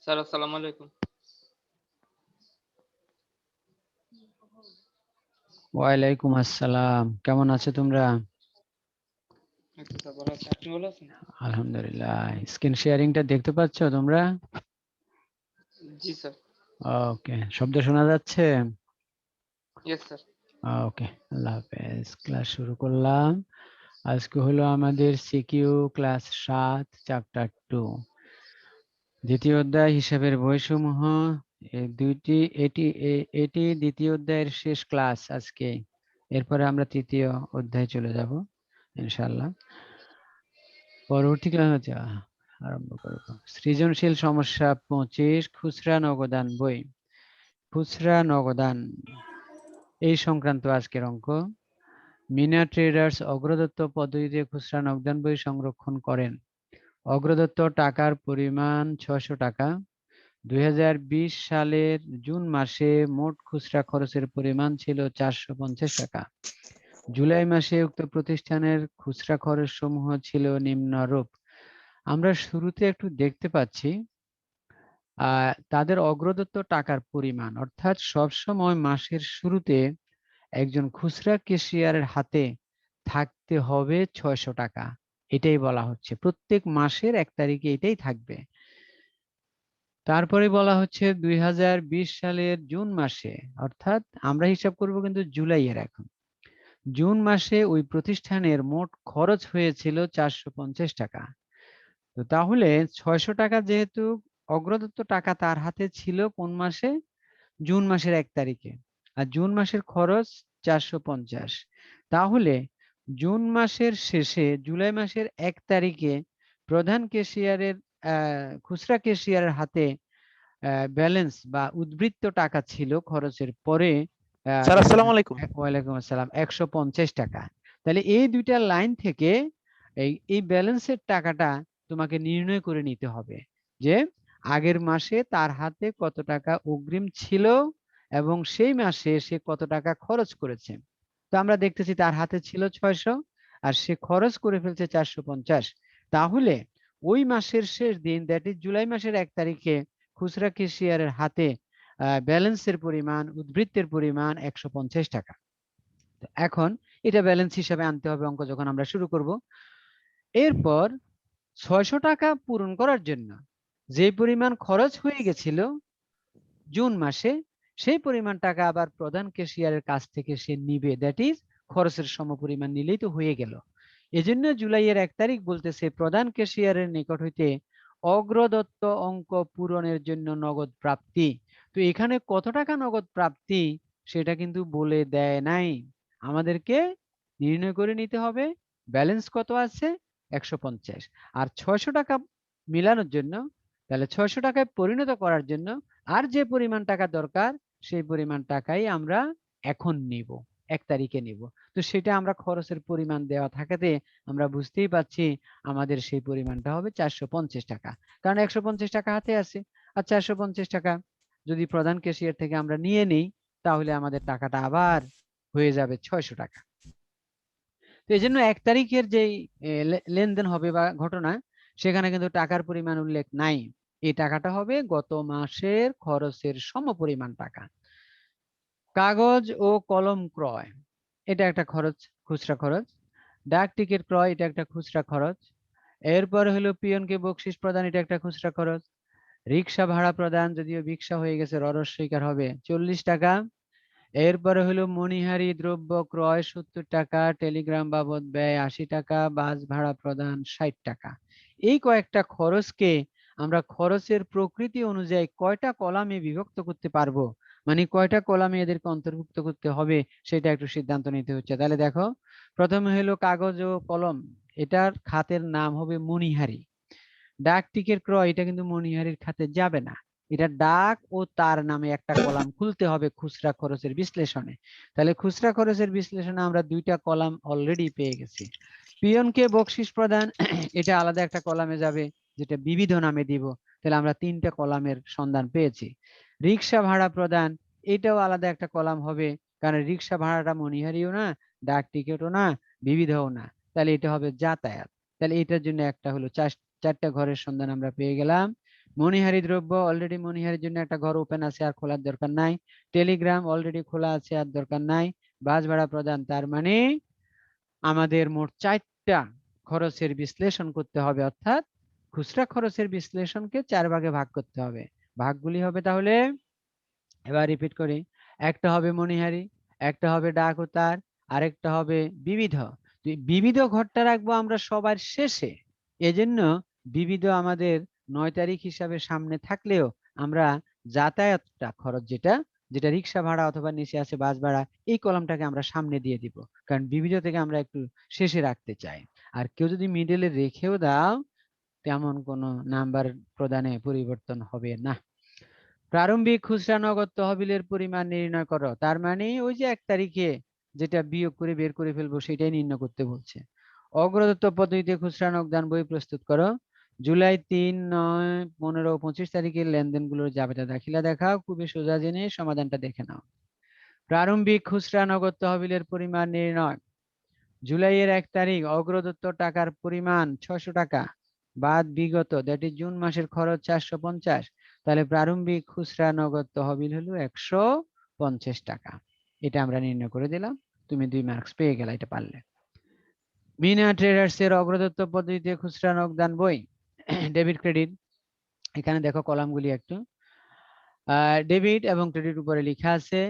Sir আসসালামু আলাইকুম। ওয়ালাইকুম আসসালাম। কেমন আছো তোমরা? আচ্ছা স্যার, ভালো আছি, আপনি ভালো আছেন? আলহামদুলিল্লাহ। স্ক্রিন শেয়ারিংটা দেখতে পাচ্ছ তোমরা? জি স্যার। ওকে, শব্দ শোনা যাচ্ছে? Yes sir. ওকে, আল্লাহ হাফেজ। ক্লাস শুরু করলাম। আজকে হলো আমাদের সিকিউ ক্লাস 7 চ্যাপ্টার 2, দ্বিতীয় অধ্যায় হিসাবের বইসমূহ। এই দুইটি এটি দ্বিতীয় অধ্যায়ের শেষ ক্লাস আজকে। এরপরে আমরা তৃতীয় অধ্যায়ে চলে যাব ইনশাআল্লাহ। পরবর্তী ক্লাস আরম্ভ করব। সৃজনশীল সমস্যা 25, খুচরা নগদান বই। খুচরা নগদান এই সংক্রান্ত আজকের অঙ্ক। মিনা ট্রেডার্স অগ্রদত্ত পদ্ধতিতে খুচরা নগদান বই সংরক্ষণ করেন। অগ্রদত্ত টাকার পরিমাণ 600 টাকা। 2020 সালের জুন মাসে মোট খুচরা খরচের পরিমাণ ছিল 450 টাকা। জুলাই মাসে উক্ত প্রতিষ্ঠানের খুচরা খরচ সমূহ ছিল নিম্নরূপ। আমরা শুরুতে একটু দেখতে পাচ্ছি তাদের অগ্রদত্ত টাকার পরিমাণ, অর্থাৎ সবসময় মাসের শুরুতে একজন খুচরা ক্যাশিয়ারের হাতে থাকতে হবে 600 টাকা। এটাই বলা হচ্ছে, প্রত্যেক মাসের 1 তারিখে এটাই থাকবে। তারপরে বলা হচ্ছে 2020 সালের জুন মাসে, অর্থাৎ আমরা হিসাব করব কিন্তু জুলাইয়ের এখন। জুন মাসে ওই প্রতিষ্ঠানের মোট খরচ হয়েছিল 450 টাকা। তো তাহলে 600 টাকা যেহেতু অগ্রদত্ত টাকা তার হাতে ছিল কোন মাসে? জুন মাসের 1 তারিখে। আর জুন মাসের খরচ 450। তাহলে জুন মাসের শেষে জুলাই মাসের 1 তারিখে প্রধান ক্যাশিয়ারের খুচরা ক্যাশিয়ারের হাতে ব্যালেন্স বা উদ্বৃত্ত টাকা ছিল খরচের পরে স্যার আসসালামু আলাইকুম। ওয়ালাইকুম আসসালাম, 150 টাকা। তাহলে এই দুইটা লাইন থেকে এই ব্যালেন্সের টাকাটা তোমাকে নির্ণয় করে নিতে হবে যে আগের মাসে তার হাতে কত টাকা অগ্রিম ছিল এবং সেই মাসে সে কত টাকা খরচ করেছে। তো আমরা দেখতেছি তার হাতে ছিল 600 আর সে খরচ করে ফেলছে 450। তাহলে ওই মাসের শেষ দিন, দ্যাট ইজ জুলাই মাসের 1 তারিখে খুচরা ক্যাশিয়ারের হাতে ব্যালেন্সের পরিমাণ, উদ্বৃত্তের পরিমাণ 150 টাকা। এখন এটা ব্যালেন্স হিসাবে আনতে হবে অঙ্ক যখন আমরা শুরু করব। এরপর 600 টাকা পূরণ করার জন্য যে পরিমাণ খরচ হয়ে গেছিল জুন মাসে, সেই পরিমাণ টাকা আবার প্রধান ক্যাশিয়ারের কাছ থেকে সে নিবে, দ্যাট ইজ খরচের সমপরিমাণ নিলেই তো হয়ে গেল। এজন্য জুলাইয়ের 1 তারিখ বলতেছে প্রধান ক্যাশিয়ারের নিকট হইতে অগ্রদত্ত অঙ্ক পূরণের জন্য নগদ প্রাপ্তি। তো এখানে কত টাকা নগদ প্রাপ্তি সেটা কিন্তু বলে দেয় নাই, আমাদেরকে নির্ণয় করে নিতে হবে ব্যালেন্স কত আছে 150 আর 600 টাকা মিলানোর জন্য, তাহলে 600 টাকায় পরিণত করার জন্য আর যে পরিমাণ টাকা দরকার সেই পরিমাণ টাকাই আমরা এখন নিব, 1 তারিখে নিব। তো সেটা আমরা খরচের পরিমাণ দেওয়া থাকাতে আমরা বুঝতেই পাচ্ছি আমাদের সেই পরিমাণটা হবে 450 টাকা, কারণ 150 টাকা হাতে আছে। আর 450 টাকা যদি প্রধান ক্যাশিয়ার থেকে আমরা নিয়ে নিই তাহলে আমাদের টাকাটা আবার হয়ে যাবে 600 টাকা। তো এই জন্য 1 তারিখের যেই লেনদেন হবে বা ঘটনা, সেখানে কিন্তু টাকার পরিমাণ উল্লেখ নাই। এই টাকাটা হবে গত মাসের খরচের সমপরিমাণ টাকা। কাগজ ও কলম ক্রয়, এটা একটা খরচ, খুচরা খরচ। ডাক টিকিট ক্রয়, এটা একটা খুচরা খরচ। এরপরে হলো পিয়নকে বকশিস প্রদান, এটা একটা খুচরা খরচ। রিক্সা ভাড়া প্রদান, যদিও রিক্সা হয়ে গেছে ররস স্বীকার হবে, 40 টাকা। এরপরে হলো মণিহারি দ্রব্য ক্রয় 70 টাকা, টেলিগ্রাম বাবদ ব্যয় 80 টাকা, বাস ভাড়া প্রদান 60 টাকা। এই কয়েকটা খরচকে আমরা খরচের প্রকৃতি অনুযায়ী কয়টা কলামে বিভক্ত করতে পারবো, মানে কয়টা কলামে এদেরকে অন্তর্ভুক্ত করতে হবে সেটা একটু সিদ্ধান্ত নিতে হচ্ছে। তাহলে দেখো, প্রথমে হলো কাগজ ও কলম, এটার খাতের নাম হবে মণিহারি। ডাক টিকিট ক্রয়, এটা কিন্তু মণিহারির খাতে যাবে না, এটা ডাক ও তার নামে একটা কলাম খুলতে হবে খুচরা খরচের বিশ্লেষণে। তাহলে খুচরা খরচের বিশ্লেষণে আমরা 2টা কলাম অলরেডি পেয়ে গেছি। পিয়নকে বকশিস প্রদান, এটা আলাদা একটা কলামে যাবে যেটা বিবিধ নামে দিব, তাহলে আমরা 3টা কলামের সন্ধান পেয়েছি। রিক্সা ভাড়া প্রদান, এটাও আলাদা একটা কলাম হবে, কারণ রিক্সা ভাড়াটা মণিহারিও না, ডাক টিকিটও না, বিবিধও না, তাহলে এটা হবে যাতায়াত। তাহলে এটার জন্য একটা হলো 4টা ঘরের সন্ধান আমরা পেয়ে গেলাম। মণিহারি দ্রব্য, অলরেডি মণিহারির জন্য একটা ঘর ওপেন আছে, আর খোলার দরকার নাই। টেলিগ্রাম অলরেডি খোলা আছে, আর দরকার নাই। বাস ভাড়া প্রদান, তার মানে আমাদের মোট 4টা খরচের বিশ্লেষণ করতে হবে, অর্থাৎ খুচরা খরচের বিশ্লেষণকে 4 ভাগে ভাগ করতে হবে। ভাগগুলি হবে তাহলে, এবার রিপিট করি, একটা হবে মণিহারি, একটা হবে ডাক উতার, আরেকটা হবে বিবিধ। তো এই বিবিধ ঘরটা রাখবো আমরা সবার শেষে। এজন্য বিবিধ আমাদের 9 তারিখ হিসাবে সামনে থাকলেও আমরা যাতায়াতটা খরচ, যেটা যেটা রিক্সা ভাড়া অথবা নিচে আছে বাস ভাড়া, এই কলামটাকে আমরা সামনে দিয়ে দিব, কারণ বিবিধ থেকে আমরা একটু শেষে রাখতে চাই। আর কেউ যদি মিডলে রেখেও দাও, তেমন কোনো নাম্বার প্রদানে পরিবর্তন হবে না। প্রারম্ভিক খুচরা নগদ তহবিলের পরিমাণ নির্ণয় করো, তার মানে ওই যে 1 তারিখে যেটা বিয়োগ করে বের করে ফেলবো সেটাই নির্ণয় করতে বলছে। অগ্রদত্ত পদ্ধতিতে খুচরা নগদান বই প্রস্তুত করো। জুলাই 3, 9, 15, 25 তারিখের লেনদেনগুলোর জাবেদা দাখিলা দেখাও। খুবই সোজা জিনিস, সমাধানটা দেখে নাও। প্রারম্ভিক খুচরা নগদ তহবিলের পরিমাণ নির্ণয়। জুলাইয়ের 1 তারিখ অগ্রদত্ত টাকার পরিমাণ 600 টাকা, বাদ বিগত দ্যাট ইজ জুন মাসের খরচ 450, তাহলে প্রারম্ভিক খুচরা নগদ তহবিল হলো 150 টাকা। এটা আমরা নির্ণয় করে দিলাম, তুমি 2 মার্কস পেয়ে গেলে এটা পারলে। মিনা ট্রেডার্স এর অগ্রদত্ত পদ্ধতিতে খুচরা নগদান বই, ডেবিট ক্রেডিট। এখানে দেখো কলামগুলি একটু, ডেবিট এবং ক্রেডিট উপরে লেখা আছে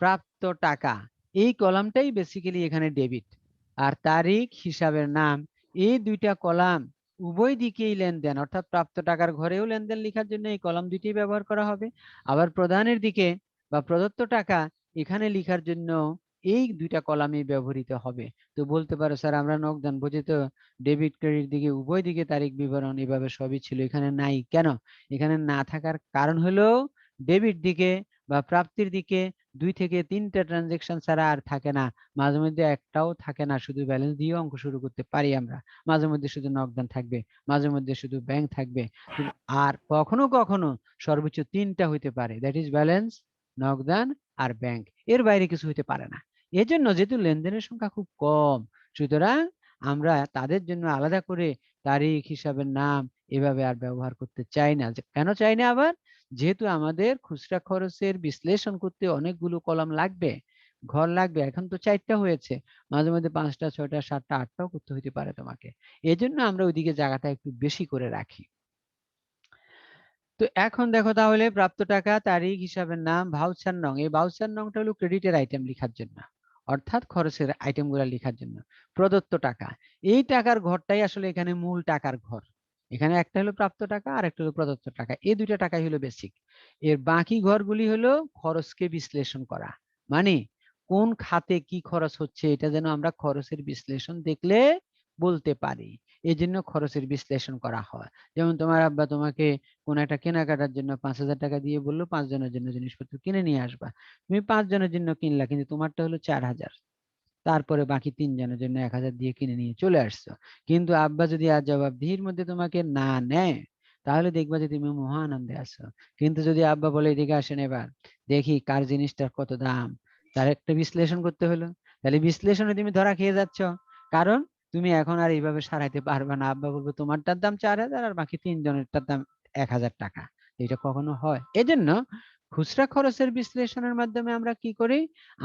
প্রাপ্ত টাকা, এই কলামটাই বেসিক্যালি এখানে ডেবিট, আর তারিখ হিসাবের নাম, এই 2টা কলাম উভয় দিকেই লেনদেন, অর্থাৎ প্রাপ্ত টাকার ঘরেও লেনদেন লেখার জন্য এই কলাম 2টি ব্যবহার করা হবে, আবার প্রদানের দিকে বা প্রদত্ত টাকা এখানে লেখার জন্য এই 2টা কলামই ব্যবহৃত হবে। তো বলতে পারো স্যার আমরা নগদান বুঝি তো ডেবিট ক্রেডিট দিকে উভয় দিকে তারিখ বিবরণ এভাবে সবই ছিল, এখানে নাই কেন? এখানে না থাকার কারণ হলো ডেবিট দিকে বা প্রাপ্তির দিকে 2 থেকে 3টা ট্রানজেকশন ছাড়া আর থাকে না, মাঝে মধ্যে একটাও থাকে না, শুধু ব্যালেন্স দিয়ে অঙ্ক শুরু করতে পারি আমরা, মাঝে মধ্যে শুধু নগদান থাকবে, মাঝে মধ্যে শুধু ব্যাংক থাকবে, আর কখনো কখনো সর্বোচ্চ 3টা হইতে পারে, দ্যাট ইজ ব্যালেন্স, নগদান আর ব্যাংক, এর বাইরে কিছু হইতে পারে না। এজন্য যেহেতু লেনদেনের সংখ্যা খুব কম, সুতরাং আমরা তাদের জন্য আলাদা করে তারিখ হিসাবের নাম এভাবে আর ব্যবহার করতে চাই না। কেন চাই না? আবার যেহেতু আমাদের খুচরা খরচের বিশ্লেষণ করতে অনেকগুলো কলাম লাগবে, ঘর লাগবে, এখন তো 4টা হয়েছে, মাঝে মধ্যে 5টা, 6টা, 7টা, 8টাও করতে হইতে পারে তোমাকে, এই জন্য আমরা ওইদিকে জায়গাটা একটু বেশি করে রাখি। তো এখন দেখো তাহলে প্রাপ্ত টাকা, তারিখ হিসাবের নাম, ভাউচার নং, এই ভাউচার নংটা হলো ক্রেডিটের আইটেম লেখার জন্য, অর্থাৎ খরচের আইটেমগুলো লেখার জন্য। প্রদত্ত টাকা, এই টাকার ঘরটাই আসলে এখানে মূল টাকার ঘর, এখানে একটা হলো প্রাপ্ত টাকা আর একটা হলো প্রদত্ত টাকা, এই 2টা টাকাই হলো বেসিক। এর বাকি ঘরগুলি হলো খরচকে বিশ্লেষণ করা, মানে কোন খাতে কি খরচ হচ্ছে এটা যেন আমরা খরচের বিশ্লেষণ দেখলে বলতে পারি, এই জন্য খরচের বিশ্লেষণ করা হয়। যেমন তোমার আব্বা তোমাকে কোন একটা কেনাকাটার জন্য 5,000 টাকা দিয়ে বললো 5 জনের জন্য জিনিসপত্র কিনে নিয়ে আসবা, তুমি 5 জনের জন্য কিনলা, কিন্তু তোমারটা হলো 4,000, তারপরে বাকি 3 জনের জন্য 1,000 দিয়ে কিনে নিয়ে চলে আসছো। কিন্তু আব্বা যদি আজ জবাবদিহির মধ্যে তোমাকে না নেয়, তাহলে দেখবা যে তুমি মহা আনন্দে আছো। কিন্তু যদি আব্বা বলে এদিকে আসেন এবার দেখি কার জিনিসটার কত দাম, তার একটা বিশ্লেষণ করতে হলো, তাহলে বিশ্লেষণে তুমি ধরা খেয়ে যাচ্ছ, কারণ তুমি এখন আর এইভাবে সারাইতে পারবে না। আব্বা বলবো তোমারটার দাম 4,000 আর বাকি 3 জনেরটার দাম 1,000 টাকা, এটা কখনো হয়? এজন্য খুচরা খরচের বিশ্লেষণের মাধ্যমে আমরা কি করি,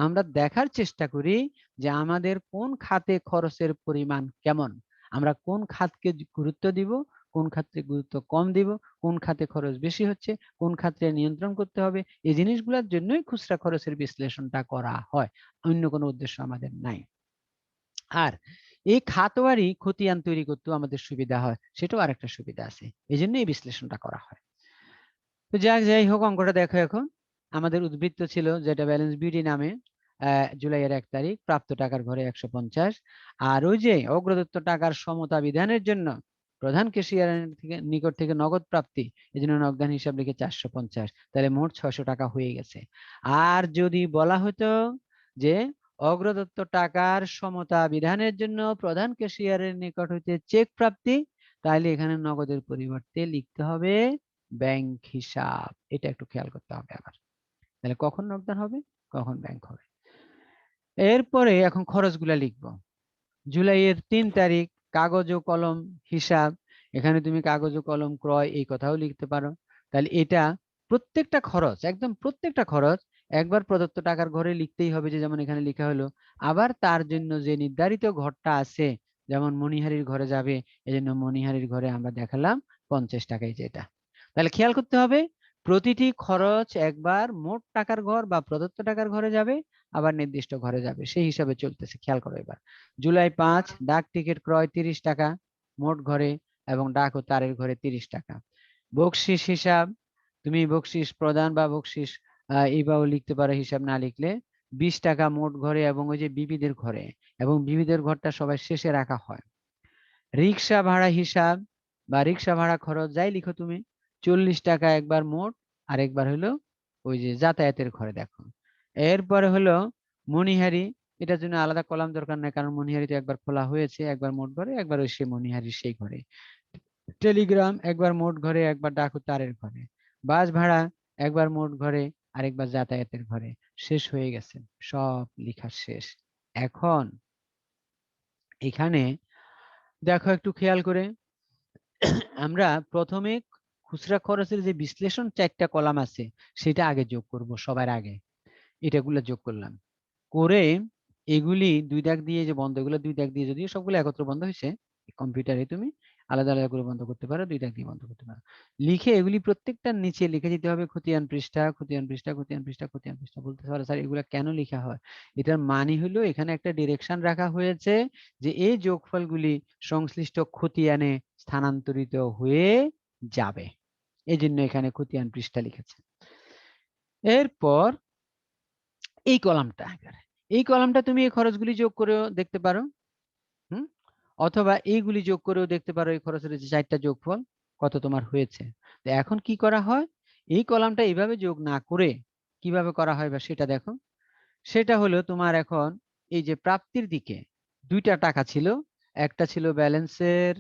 আমরা দেখার চেষ্টা করি যে আমাদের কোন খাতে খরচের পরিমাণ কেমন, আমরা কোন খাতকে গুরুত্ব দিব, কোন খাতে গুরুত্ব কম দিব, কোন খাতে খরচ বেশি হচ্ছে, কোন খাতে নিয়ন্ত্রণ করতে হবে, এই জিনিসগুলোর জন্যই খুচরা খরচের বিশ্লেষণটা করা হয়, অন্য কোনো উদ্দেশ্য আমাদের নাই। আর এই খাতওয়ারি খতিয়ান তৈরি করতেও আমাদের সুবিধা হয়, সেটাও আরেকটা সুবিধা আছে, এই জন্য এই বিশ্লেষণটা করা হয়। তো যাই হোক, অঙ্কটা দেখো এখন, আমাদের উদ্বৃত্ত ছিল যেটা ব্যালেন্স বিডি নামে, জুলাইয়ের 1 তারিখ প্রাপ্ত টাকার ঘরে 150, আর ওই যে অগ্রদত্ত টাকার সমতা বিধানের জন্য প্রধান ক্যাশিয়ারের নিকট থেকে নগদ প্রাপ্তি, এই জন্য নগদান হিসাব লিখে 450, তাহলে মোট 600 টাকা হয়ে গেছে। আর যদি বলা হতো যে অগ্রদত্ত টাকার সমতা বিধানের জন্য প্রধান ক্যাশিয়ারের নিকট হইতে চেক প্রাপ্তি, তাহলে এখানে নগদের পরিবর্তে লিখতে হবে ব্যাংক হিসাব, এটা একটু খেয়াল করতে হবে আবার, তাহলে কখন নগদান হবে কখন ব্যাংক হবে। এরপরে এখন খরচগুলা লিখবো। জুলাইয়ের 3 তারিখ কাগজ ও কলম হিসাব, এখানে তুমি কাগজ ও কলম ক্রয় এই কথাও লিখতে পারো। তাহলে এটা প্রত্যেকটা খরচ, একদম প্রত্যেকটা খরচ একবার প্রদত্ত টাকার ঘরে লিখতেই হবে, যে যেমন এখানে লেখা হলো। আবার তার জন্য যে নির্ধারিত ঘরটা আছে, যেমন মণিহারির ঘরে যাবে, এই জন্য মণিহারির ঘরে আমরা দেখালাম 50 টাকায় যেটা। তাহলে খেয়াল করতে হবে, প্রতিটি খরচ একবার মোট টাকার ঘর বা প্রদত্ত টাকার ঘরে যাবে, আবার নির্দিষ্ট ঘরে যাবে, সেই হিসাবে চলতেছে। খেয়াল করো এবার। জুলাই 5 ডাক টিকিট ক্রয় 30 টাকা মোট ঘরে, এবং ডাক ও তারের ঘরে 30 টাকা। বকশিস হিসাব, তুমি বকশিস প্রদান বা বকশিস এইভাবে লিখতে পারো, হিসাব না লিখলে 20 টাকা মোট ঘরে, এবং ওই যে বিবিদের ঘরে, এবং বিবিদের ঘরটা সবাই শেষে রাখা হয়। রিক্সা ভাড়া হিসাব বা রিক্সা ভাড়া খরচ যাই লিখো তুমি, 40 টাকা একবার মোট, আর একবার হলো ওই যে যাতায়াতের ঘরে। দেখো এরপরে হলো মণিহারি, এটার জন্য আলাদা কলাম দরকার নাই, কারণ মণিহারি তো একবার খোলা হয়েছে, একবার মোট ঘরে, একবার ওই সে মণিহারি সেই ঘরে। টেলিগ্রাম একবার মোট ঘরে, একবার ডাক ও তারের ঘরে। বাস ভাড়া একবার মোট ঘরে, আরেকবার যাতায়াতের ঘরে। শেষ হয়ে গেছে, সব লেখা শেষ। এখন এখানে দেখো একটু খেয়াল করে, আমরা প্রথমে খুচরা খরচের যে বিশ্লেষণ 4টা কলাম আছে, সেটা আগে যোগ করব সবার আগে। এটাগুলো যোগ করলাম, করে এগুলি 2 দাগ দিয়ে যে বন্ধ, এগুলো 2 দাগ দিয়ে, যদিও সবগুলো একত্র বন্ধ হয়েছে, কম্পিউটারে তুমি আলাদা আলাদা করে বন্ধ করতে পারো, 2 দাগ দিয়ে বন্ধ করতে পারো। লিখে এগুলি প্রত্যেকটার নিচে লিখে দিতে হবে খতিয়ান পৃষ্ঠা, খতিয়ান পৃষ্ঠা, খতিয়ান পৃষ্ঠা, খতিয়ান পৃষ্ঠা। বলতে পারো স্যার এগুলা কেন লেখা হয়? এটার মানে হলো এখানে একটা ডিরেকশন রাখা হয়েছে যে এই যোগফলগুলি সংশ্লিষ্ট খতিয়ানে স্থানান্তরিত হয়ে যাবে, এই জন্য এখানে খতিয়ান পৃষ্ঠা লিখেছে। এরপর এই কলামটা, এই কলামটা তুমি এই খরচগুলি যোগ করেও দেখতে পারো, অথবা এইগুলি যোগ করেও দেখতে পারো, এই খরচের যে 4টা যোগফল কত তোমার হয়েছে। তো এখন কি করা হয়, এই কলামটা এইভাবে যোগ না করে কিভাবে করা হয় বা সেটা দেখো। সেটা হলো তোমার এখন এই যে প্রাপ্তির দিকে 2টা টাকা ছিল, একটা ছিল ব্যালেন্সের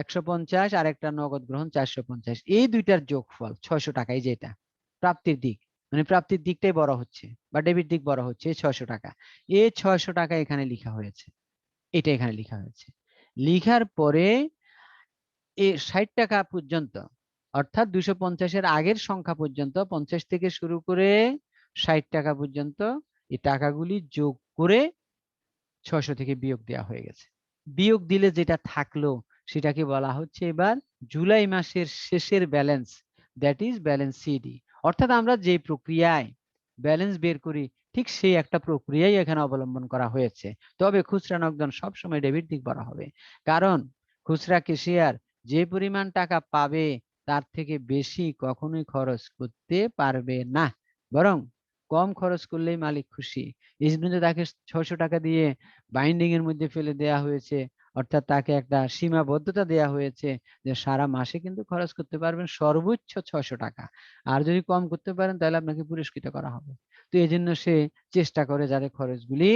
150, আর একটা নগদ গ্রহণ 450, এই 2টার যোগফল 600 টাকা। এই যে এটা প্রাপ্তির দিক, মানে প্রাপ্তির দিকটাই বড় হচ্ছে বা ডেবিট দিক বড় হচ্ছে, এই 600 টাকা। এই 600 টাকা এখানে লেখা হয়েছে, এটা এখানে লেখা হয়েছে। লিখার পরে এই 60 টাকা পর্যন্ত, অর্থাৎ 250-এর আগের সংখ্যা পর্যন্ত, 50 থেকে শুরু করে 60 টাকা পর্যন্ত এই টাকাগুলি যোগ করে 600 থেকে বিয়োগ দেওয়া হয়ে গেছে। বিয়োগ দিলে যেটা থাকলো সেটাকে বলা হচ্ছে এবার জুলাই মাসের শেষের balance, that is balance CD. অর্থাৎ আমরা যে প্রক্রিয়ায় ব্যালেন্স বের করি, ঠিক সেই একটা প্রক্রিয়াই এখানে অবলম্বন করা হয়েছে। তবে খুচরা নগদান সবসময় ডেবিট দিক বলা হবে, কারণ খুচরা ক্যাশিয়ার যে পরিমাণ টাকা পাবে তার থেকে বেশি কখনোই খরচ করতে পারবে না, বরং কম খরচ করলেই মালিক খুশি। এই জন্য তাকে 600 টাকা দিয়ে বাইন্ডিং এর মধ্যে ফেলে দেয়া হয়েছে, অর্থাৎ তাকে একটা সীমাবদ্ধতা দেয়া হয়েছে যে সারা মাসে কিন্তু খরচ করতে পারবেন সর্বোচ্চ 600 টাকা, আর যদি কম করতে পারেন তাহলে আপনাকে পুরস্কৃত করা হবে। তো এই জন্য সে চেষ্টা করে যাতে খরচগুলি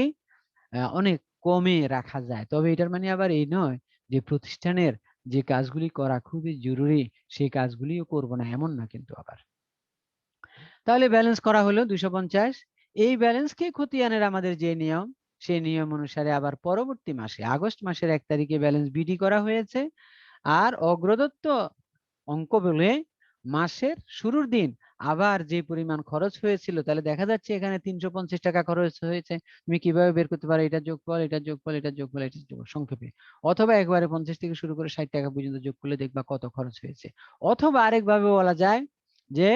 অনেক কমে রাখা যায়। তবে এটার মানে আবার এই নয় যে প্রতিষ্ঠানের যে কাজগুলি করা খুবই জরুরি সেই কাজগুলিও করব না, এমন না কিন্তু আবার। তাহলে ব্যালেন্স করা হলো 250। এই ব্যালেন্সকে খতিয়ানের আমাদের যে নিয়ম, সেই নিয়ম অনুসারে আবার পরবর্তী মাসে আগস্ট মাসের 1 তারিখে ব্যালেন্স বিডি করা হয়েছে। আর অগ্রদত্ত অঙ্ক বলে মাসের শুরুর দিন আবার যে পরিমাণ খরচ হয়েছিল, তাহলে দেখা যাচ্ছে এখানে 350 টাকা খরচ হয়েছে। তুমি কিভাবে বের করতে পারো, এটা যোগফল, এটা যোগফল, এটা যোগফল, এটা যোগফল সংক্ষেপে। অথবা একবারে 50 থেকে শুরু করে 60 টাকা পর্যন্ত যোগ করলে দেখবা কত খরচ হয়েছে। অথবা আরেকভাবে বলা যায় যে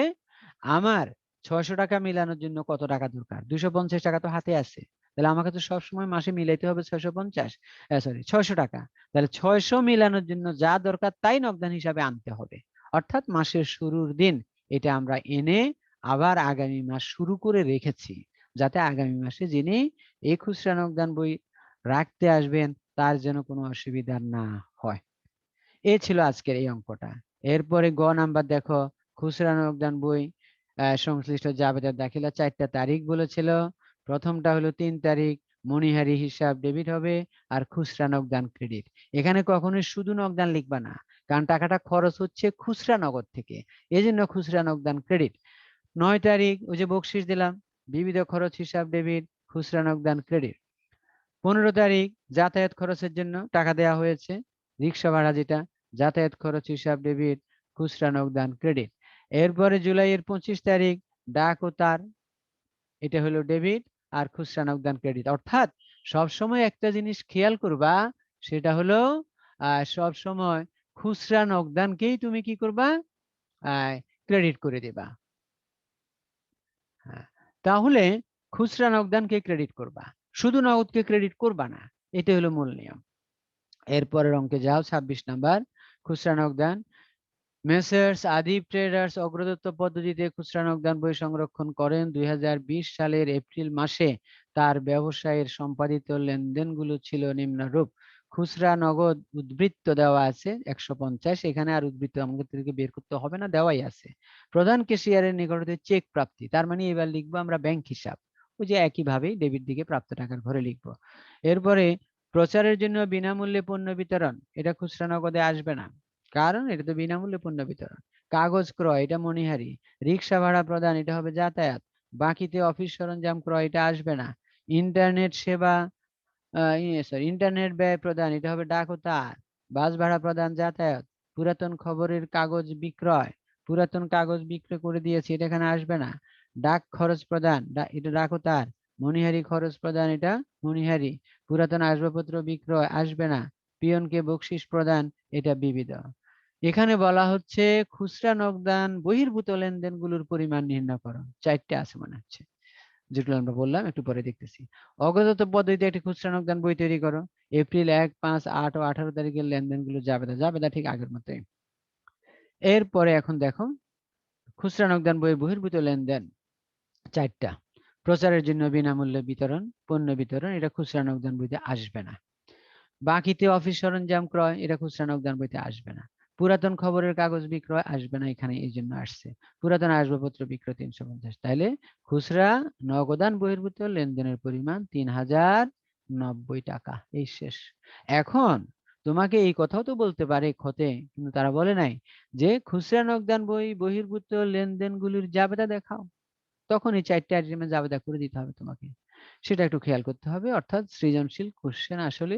আমার 600 টাকা মিলানোর জন্য কত টাকা দরকার, 250 টাকা তো হাতে আছে, তাহলে আমাকে তো সবসময় মাসে মিলাইতে হবে 600 টাকা। তাহলে 600 মিলানোর জন্য যা দরকার তাই নগদান হিসাবে আনতে হবে, অর্থাৎ মাসের শুরুর দিন এটা আমরা এনে আবার আগামী মাস শুরু করে রেখেছি, যাতে আগামী মাসে যিনি এই খুচরা নগদান বই রাখতে আসবেন তার যেন কোনো অসুবিধা না হয়। এ ছিল আজকের এই অঙ্কটা। এরপরে গ নাম্বার দেখো, খুচরা নগদান বই সংশ্লিষ্ট জাবেদা দাখিলা 4টা তারিখ বলেছিল। প্রথমটা হলো 3 তারিখ, মণিহারি হিসাব ডেবিট হবে আর খুচরা নগদান ক্রেডিট। এখানে কখনোই শুধু নগদান লিখবা না, কারণ টাকাটা খরচ হচ্ছে খুচরা নগদ থেকে, এই জন্য খুচরা নগদান ক্রেডিট। 9 তারিখ ওই যে বকশিস দিলাম, বিবিধ খরচ হিসাব ডেবিট, খুচরা নগদান ক্রেডিট। 15 তারিখ যাতায়াত খরচের জন্য টাকা দেওয়া হয়েছে, রিক্সা ভাড়া যেটা, যাতায়াত খরচ হিসাব ডেবিট, খুচরা নগদান ক্রেডিট। এরপরে জুলাইয়ের 25 তারিখ ডাক ও তার, এটা হলো ডেবিট আর খুচরা নগদান ক্রেডিট। অর্থাৎ সব সময় একটা জিনিস খেয়াল করবা, সেটা হলো সব সময় খুচরা নগদানকেই তুমি কি করবা, ক্রেডিট করে দিবা। হ্যাঁ, তাহলে খুচরা নগদানকে ক্রেডিট করবা, শুধু নগদকে ক্রেডিট করবা না, এটা হলো মূল নিয়ম। এরপরের অঙ্কে যাও, 26 নাম্বার খুচরা নগদান। মেসার্স আদিব ট্রেডার্স অগ্রদত্ত পদ্ধতিতে খুচরা নগদান বই সংরক্ষণ করেন। 2020 সালের এপ্রিল মাসে তার ব্যবসায়ের সম্পাদিত লেনদেনগুলো ছিল নিম্নরূপ। খুচরা নগদ উদ্বৃত্ত দেওয়া আছে 150, এখানে আর উদ্বৃত্ত আমাদেরকে বের করতে হবে না, দেওয়াই আছে। প্রধান ক্যাশিয়ারের নিকট হতে চেক প্রাপ্তি, তার মানে এবার লিখবো আমরা ব্যাংক হিসাব, ওই যে একইভাবেই ডেবিট দিকে প্রাপ্ত টাকার ঘরে লিখবো। এরপরে প্রচারের জন্য বিনামূল্যে পণ্য বিতরণ, এটা খুচরা নগদে আসবে না, কারণ এটা তো বিনামূল্যে পণ্য বিতরণ। কাগজ ক্রয়, এটা মণিহারি। রিক্সা ভাড়া প্রদান, এটা হবে যাতায়াত। বাকিতে অফিস সরঞ্জাম ক্রয়, এটা আসবে না। ইন্টারনেট সেবা, ইন্টারনেট ব্যয় প্রদান, এটা হবে ডাক ও তার। বাস ভাড়া প্রদান যাতায়াত। পুরাতন খবরের কাগজ বিক্রয়, পুরাতন কাগজ বিক্রি করে দিয়েছি, এটা এখানে আসবে না। ডাক খরচ প্রদান, এটা ডাক ও তার। মণিহারি খরচ প্রদান, এটা মণিহারি। পুরাতন আসবাবপত্র বিক্রয় আসবে না। পিয়নকে বকশিস প্রদান, এটা বিবিধ। এখানে বলা হচ্ছে খুচরা নগদান বহির্ভূত লেনদেনগুলোর পরিমাণ নির্ণয় করো, 4টে আছে মনে হচ্ছে, যেগুলো আমরা বললাম একটু পরে দেখতেছি। অগ্রদত্ত পদ্ধতিতে একটি খুচরা নগদান বই তৈরি করো। এপ্রিল 1, 5, 8 ও 18 তারিখের লেনদেনগুলো জাবেদা ঠিক আগের মতোই। এরপরে এখন দেখো খুচরা নগদান বইয়ের বহির্ভূত লেনদেন 4টা। প্রচারের জন্য বিনামূল্যে বিতরণ, পণ্য বিতরণ, এটা খুচরা নগদান বইতে আসবে না। বাকিতে অফিস সরঞ্জাম ক্রয়, এটা খুচরা নগদান বইতে আসবে না। পুরাতন খবরের কাগজ বিক্রয় আসবে না, এখানে এই জন্য আসছে। পুরাতন আসবাবপত্র বিক্রয় 350। তাইলে খুচরা নগদান বহির্ভূত লেনদেনের পরিমাণ 3090 টাকা, এই শেষ। এখন তোমাকে এই কথাও তো বলতে পারে ক্ষতে, কিন্তু তারা বলে নাই যে খুচরা নগদান বই বহির্ভূত লেনদেনগুলির জাবেদা দেখাও, তখন এই 4টে আইটেমে জাবেদা করে দিতে হবে তোমাকে, সেটা একটু খেয়াল করতে হবে। অর্থাৎ সৃজনশীল কোশ্চেন আসলে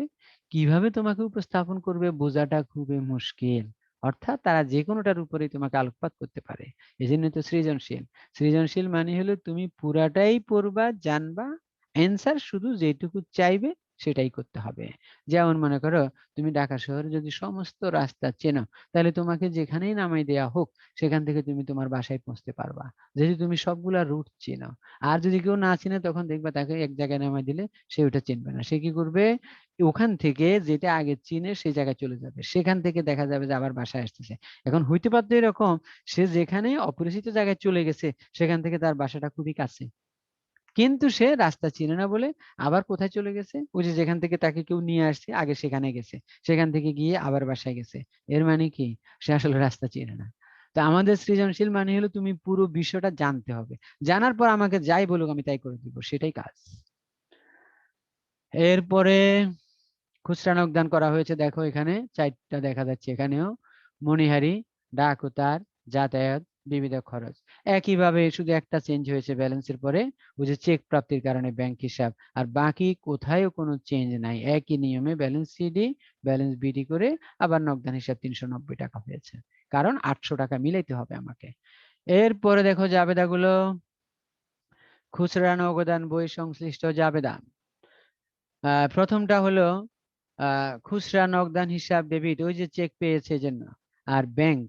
কিভাবে তোমাকে উপস্থাপন করবে বোঝাটা খুবই মুশকিল, অর্থাৎ তারা যে কোনোটার উপরেই তোমাকে আলোকপাত করতে পারে, এই জন্য তো সৃজনশীল। সৃজনশীল মানে হলো তুমি পুরাটাই পড়বা, জানবা, অ্যান্সার শুধু যেটুকু চাইবে সেটাই করতে হবে। যেমন মনে করো তুমি ঢাকা শহরে যদি সমস্ত রাস্তা চেনো, তাহলে তোমাকে যেখানেই নামাই দেয়া হোক সেখান থেকে তুমি তোমার বাসায় পৌঁছতে পারবা, যদি তুমি সবগুলা রুট চেনো। আর যদি কেউ না চিনে, তখন দেখবা তাকে এক জায়গায় নামাই দিলে সে ওটা চিনবে না, সে কি করবে, ওখান থেকে যেটা আগে চিনে সেই জায়গায় চলে যাবে, সেখান থেকে দেখা যাবে যে আবার বাসায় আসতেছে। এখন হইতে পারতো এরকম, সে যেখানে অপরিচিত জায়গায় চলে গেছে সেখান থেকে তার বাসাটা খুবই কাছে, কিন্তু সে রাস্তা চিনে না বলে আবার কোথায় চলে গেছে, ওই যে যেখান থেকে তাকে কেউ নিয়ে আসছে আগে সেখানে গেছে, সেখান থেকে গিয়ে আবার বাসায় গেছে। এর মানে কি, সে আসলে রাস্তা চিনে না। তো আমাদের সৃজনশীল মানে হলো তুমি পুরো বিষয়টা জানতে হবে, জানার পর আমাকে যাই বলুক আমি তাই করে দিব, সেটাই কাজ। এরপরে খুচরা নগদান করা হয়েছে, দেখো এখানে 4টা দেখা যাচ্ছে, এখানেও মণিহারি, ডাক ও তার, যাতায়াত, বিবিধ খরচ। একইভাবে শুধু একটা চেঞ্জ হয়েছে ব্যালেন্সের পরে, ওই যে চেক প্রাপ্তির কারণে ব্যাংক হিসাব, আর বাকি কোথায়ও কোনো চেঞ্জ নাই, একই নিয়মে ব্যালেন্স সিডি ব্যালেন্স বিডি করে আবার নগদান হিসাব 390 টাকা হয়েছে, কারণ 800 টাকা মিলাইতে হবে আমাকে। এরপরে দেখো জাবেদাগুলো, খুচরা নগদান বই সংশ্লিষ্ট জাবেদা। প্রথমটা হলো খুচরা নগদান হিসাব ডেবিট, ওই যে চেক পেয়েছে জন্য, আর ব্যাংক,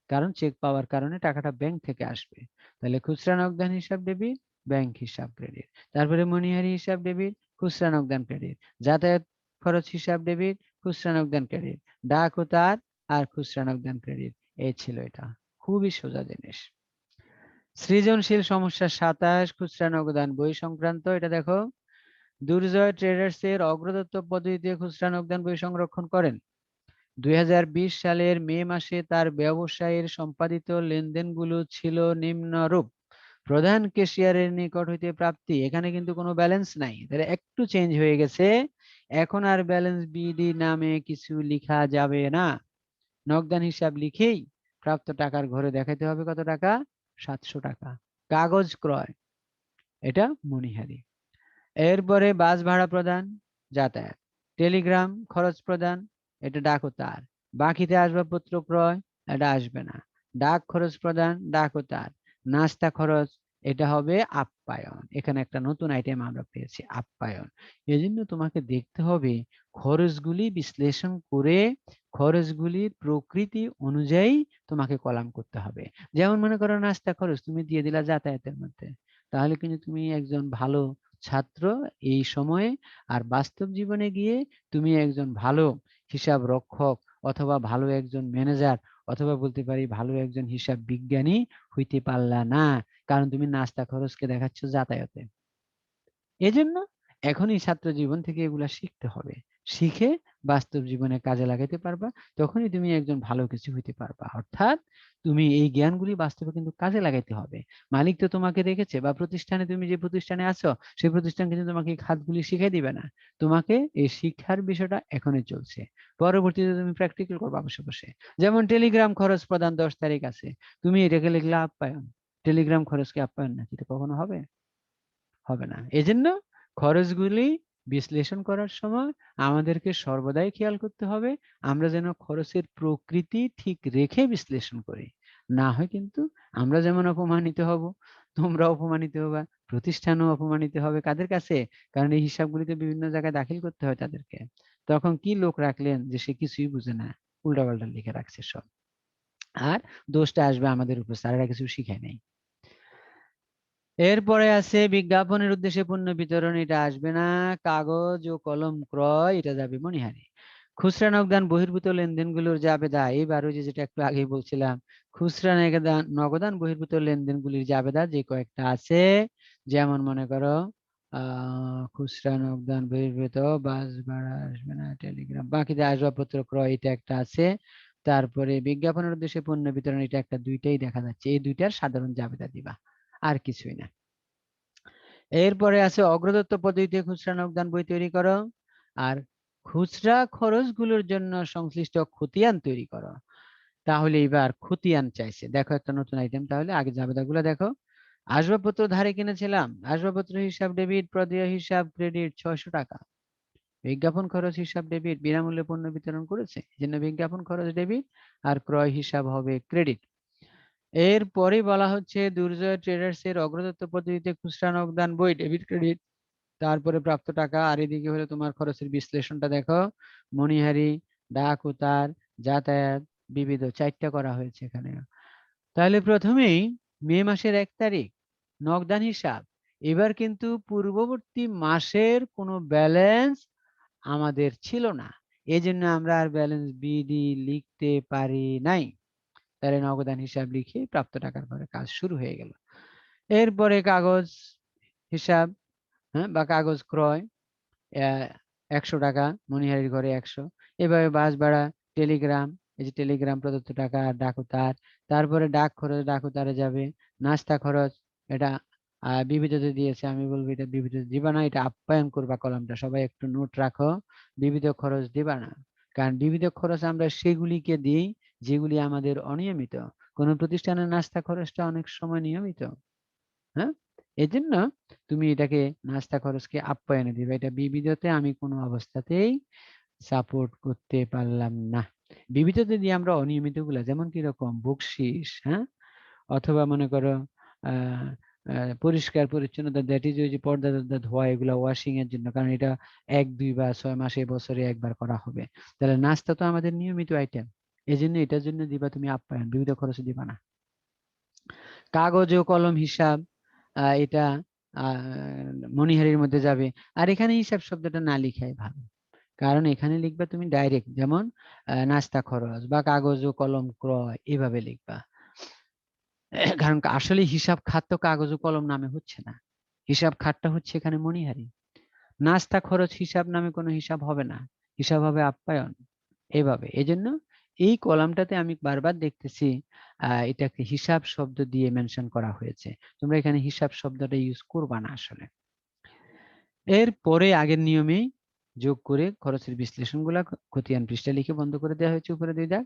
কারণ চেক পাওয়ার কারণে টাকাটা ব্যাংক থেকে আসবে, তাহলে খুচরা নগদান হিসাব ডেবিট, ব্যাংক হিসাব ক্রেডিট। তারপরে মণিহারি হিসাব ডেবিট, খুচরা নগদান ক্রেডিট। যাতায়াত খরচ হিসাব ডেবিট, খুচরা নগদান ক্রেডিট। ডাক ও তার আর খুচরা নগদান ক্রেডিট, এই ছিল এটা, খুবই সোজা জিনিস। সৃজনশীল সমস্যা 27 খুচরা নগদান বই সংক্রান্ত, এটা দেখো, দুর্জয় ট্রেডার্স এর অগ্রদত্ত পদ্ধতিতে খুচরা নগদান বই সংরক্ষণ করেন। 2020 সালের মে মাসে তার ব্যবসায়ের সম্পাদিত লেনদেনগুলো ছিল নিম্নরূপ। প্রধান ক্যাশিয়ারের নিকট হইতে প্রাপ্তি, এখানে কিন্তু কোনো ব্যালেন্স নাই, তাহলে একটু চেঞ্জ হয়ে গেছে, এখন আর ব্যালেন্স বিডি নামে কিছু লেখা যাবে না, নগদান হিসাব লিখেই প্রাপ্ত টাকার ঘরে দেখাতে হবে কত টাকা, 700 টাকা। কাগজ ক্রয়, এটা মণিহারি। এরপরে বাস ভাড়া প্রদান, যাতায়াত। টেলিগ্রাম খরচ প্রদান, এটা ডাক ও তার। বাকিতে আসবাবপত্র ক্রয়, এটা আসবে না। ডাক খরচ প্রদান, ডাক ও তার, নাস্তা খরচ, এটা হবে আপ্যায়ন। এখানে একটা নতুন আইটেম আমরা পেয়েছি, আপ্যায়ন। এই জন্য তোমাকে দেখতে হবে খরচগুলি বিশ্লেষণ করে খরচগুলির প্রকৃতি অনুযায়ী তোমাকে কলাম করতে হবে। যেমন মনে করো নাস্তা খরচ তুমি দিয়ে দিলা যাতায়াতের মধ্যে, তাহলে কিন্তু তুমি একজন ভালো ছাত্র এই সময়ে, আর বাস্তব জীবনে গিয়ে তুমি একজন ভালো হিসাব রক্ষক অথবা ভালো একজন ম্যানেজার অথবা বলতে পারি ভালো একজন হিসাব বিজ্ঞানী হইতে পারলা না, কারণ তুমি নাস্তা খরচকে দেখাচ্ছ যাতায়াতে। এজন্য এখনই ছাত্র জীবন থেকে এগুলা শিখতে হবে, শিখে বাস্তব জীবনে কাজে লাগাতে পারবা, তখনই তুমি একজন ভালো কিছু হইতে পারবা। অর্থাৎ তুমি এই জ্ঞানগুলি বাস্তবে কিন্তু কাজে লাগাইতে হবে। মালিক তো তোমাকে রেখেছে, বা প্রতিষ্ঠানে তুমি যে প্রতিষ্ঠানে আছো সেই প্রতিষ্ঠান কিন্তু তোমাকে এই খাতগুলি শিখাই দিবে না। তোমাকে এই শিক্ষার বিষয়টা এখনই চলছে, পরবর্তীতে তুমি প্র্যাকটিক্যাল করবা বসে বসে। যেমন টেলিগ্রাম খরচ প্রদান 10 তারিখ আছে, তুমি এটাকে লিখলা আপ্যায়ন। টেলিগ্রাম খরচকে আপ্যায়ন না, এটা কখনো হবে? হবে না। এজন্য খরচগুলি বিশ্লেষণ করার সময় আমাদেরকে সর্বদাই খেয়াল করতে হবে আমরা যেন খরচের প্রকৃতি ঠিক রেখে বিশ্লেষণ করি, না হয় কিন্তু আমরা যেমন অপমানিত হব, তোমরা অপমানিত হবা, প্রতিষ্ঠানও অপমানিত হবে। কাদের কাছে? কারণ এই হিসাবগুলি তো বিভিন্ন জায়গায় দাখিল করতে হয় তাদেরকে। তখন কি লোক রাখলেন যে সে কিছুই বুঝে না, উল্টাপাল্টা লিখে রাখছে সব, আর দোষটা আসবে আমাদের উপর, স্যারেরা কিছু শিখায় নাই। এরপরে আছে বিজ্ঞাপনের উদ্দেশ্যে পণ্য বিতরণ, এটা আসবে না। কাগজ ও কলম ক্রয়, এটা যাবে মণিহারি। খুচরা নগদান বহির্ভূত লেনদেনগুলোর জাবেদা, এইবার ওই যে যেটা একটু আগেই বলছিলাম, খুচরা নগদান বহির্ভূত লেনদেনগুলির জাবেদা যে কয়েকটা আছে, যেমন মনে করো খুচরা নগদান বহির্ভূত, বাস ভাড়া আসবে না, টেলিগ্রাম, বাকিতে আসবাবপত্র ক্রয়, এটা একটা আছে। তারপরে বিজ্ঞাপনের উদ্দেশ্যে পণ্য বিতরণ, এটা একটা, দুইটাই দেখা যাচ্ছে, এই দুইটার সাধারণ জাবেদা দিবা, আর কিছুই না। এরপরে আছে অগ্রদত্ত পদ্ধতিতে খুচরা নগদান বই তৈরি করো, আর খুচরা খরচগুলোর জন্য সংশ্লিষ্ট খতিয়ান তৈরি করো। তাহলে এবার খতিয়ান চাইছে, দেখো একটা নতুন আইটেম, তাহলে আগে জাবেদাগুলো দেখো। আসবাবপত্র ধারে কিনেছিলাম, আসবাবপত্র হিসাব ডেবিট, প্রদেয় হিসাব ক্রেডিট 600 টাকা। বিজ্ঞাপন খরচ হিসাব ডেবিট, বিনামূল্যে পণ্য বিতরণ করেছে, এই জন্য বিজ্ঞাপন খরচ ডেবিট আর ক্রয় হিসাব হবে ক্রেডিট। এরপরে বলা হচ্ছে দুর্জয় ট্রেডার্স এর অগ্রদত্ত পদ্ধতিতে খুচরা নগদান বই ডেবিট ক্রেডিট, তারপরে প্রাপ্ত টাকা, আর এদিকে হলো তোমার খরচের বিশ্লেষণটা দেখো, মণিহারি, ডাক উতার, যাতায়াত, বিবিধ, 4টা করা হয়েছে এখানে। তাহলে প্রথমেই মে মাসের 1 তারিখ নগদান হিসাব। এবার কিন্তু পূর্ববর্তী মাসের কোনো ব্যালেন্স আমাদের ছিল না, এই জন্য আমরা আর ব্যালেন্স বিডি লিখতে পারি নাই। তাহলে নগদান হিসাব লিখে প্রাপ্ত টাকার পরে কাজ শুরু হয়ে গেল। এরপরে কাগজ হিসাব, হ্যাঁ, বা কাগজ ক্রয় 100 টাকা, মণিহারির ঘরে 100। এভাবে বাস ভাড়া, টেলিগ্রাম, এই যে টেলিগ্রাম প্রদত্ত টাকা, ডাক উতার, তারপরে ডাক খরচ ডাক উতারে যাবে। নাস্তা খরচ, এটা বিবিধতে দিয়েছে, আমি বলবো এটা বিবিধতে দিবা না, এটা আপ্যায়ন করবা কলমটা, সবাই একটু নোট রাখো, বিবিধ খরচ দিবা না। কারণ বিবিধ খরচ আমরা সেগুলিকে দিই যেগুলি আমাদের অনিয়মিত, কোন প্রতিষ্ঠানের নাস্তা খরচটা অনেক সময় নিয়মিত। হ্যাঁ, এই জন্য তুমি এটাকে নাস্তা খরচকে আপ্যায়নে দিবে, এটা বিবিধতে আমি কোনো অবস্থাতেই সাপোর্ট করতে পারলাম না। বিবিধতে দিয়ে আমরা অনিয়মিত গুলা, যেমন কিরকম বকশিস, হ্যাঁ, অথবা মনে করো আহ পরিষ্কার পরিচ্ছন্নতা, দ্যাট ইজ ওই যে পর্দা টর্দা ধোয়া, এগুলা ওয়াশিং এর জন্য, কারণ এটা 1, 2 বা 6 মাসে বছরে একবার করা হবে। তাহলে নাস্তা তো আমাদের নিয়মিত আইটেম, এই জন্য এটার জন্য দিবা তুমি আপ্যায়ন, বিবিধ খরচ দিবা না। কাগজ ও কলম হিসাব, এটা মণিহারির মধ্যে যাবে। আর এখানে হিসাব শব্দটা না লিখাই ভালো, কারণ এখানে লিখবা তুমি ডাইরেক্ট, যেমন নাস্তা খরচ বা কাগজ ও কলম ক্রয়, এভাবে লিখবা। কারণ আসলে হিসাব খাত তো কাগজ ও কলম নামে হচ্ছে না, হিসাব খাতটা হচ্ছে এখানে মণিহারি। নাস্তা খরচ হিসাব নামে কোনো হিসাব হবে না, হিসাব হবে আপ্যায়ন, এভাবে। এজন্য এই কলামটাতে আমি বারবার দেখতেছি এটাকে হিসাব শব্দ দিয়ে মেনশন করা হয়েছে, তোমরা এখানে হিসাব শব্দটা ইউজ করবা না আসলে। এরপরে আগের নিয়মে যোগ করে খরচের বিশ্লেষণগুলা খতিয়ান পৃষ্ঠা লিখে বন্ধ করে দেওয়া হয়েছে উপরে 2 দাগ।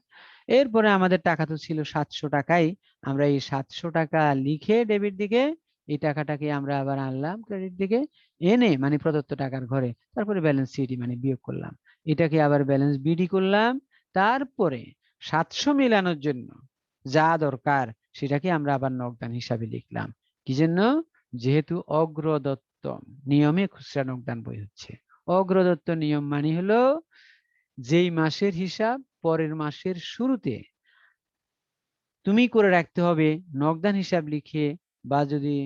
এরপরে আমাদের টাকা তো ছিল 700 টাকাই, আমরা এই 700 টাকা লিখে ডেবিট দিকে, এই টাকাটাকে আমরা আবার আনলাম ক্রেডিট দিকে, এনে মানে প্রদত্ত টাকার ঘরে, তারপরে ব্যালেন্স সিডি মানে বিয়োগ করলাম, এটাকে আবার ব্যালেন্স বিডি করলাম। তারপরে 700 মেলানোর জন্য যা দরকার সেটাকে আমরা আবার নগদান হিসাবে লিখলাম। কি জন্য? যেহেতু অগ্রদত্ত নিয়মে খুচরা নগদান বই হচ্ছে। অগ্রদত্ত নিয়ম মানে হলো যেই মাসের হিসাব পরের মাসের শুরুতে তুমি করে রাখতে হবে নগদান হিসাব লিখে, বা যদি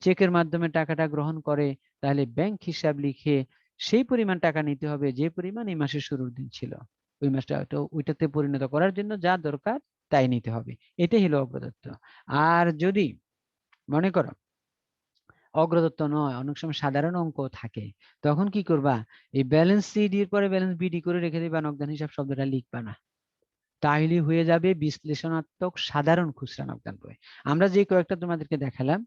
চেকের মাধ্যমে টাকাটা গ্রহণ করে তাহলে ব্যাংক হিসাব লিখে সেই পরিমাণ টাকা নিতে হবে যে পরিমাণ এই মাসের শুরুর দিন ছিল। ওই মাসটা ওইটাতে পরিণত করার জন্য যা দরকার তাই নিতে হবে। এটাই হলো অগ্রদত্ত। আর যদি মনে করো অগ্রদত্ত নয়, অনেক সময় সাধারণ অঙ্ক থাকে, তখন কি করবা? এই ব্যালেন্স সিডি এর পরে ব্যালেন্স বিডি করে রেখে দিবা, নগদান হিসাব শব্দটা লিখবা না। তাহলে হয়ে যাবে বিশ্লেষণাত্মক সাধারণ খুচরা নগদান বই। আমরা যে কয়েকটা তোমাদেরকে দেখালাম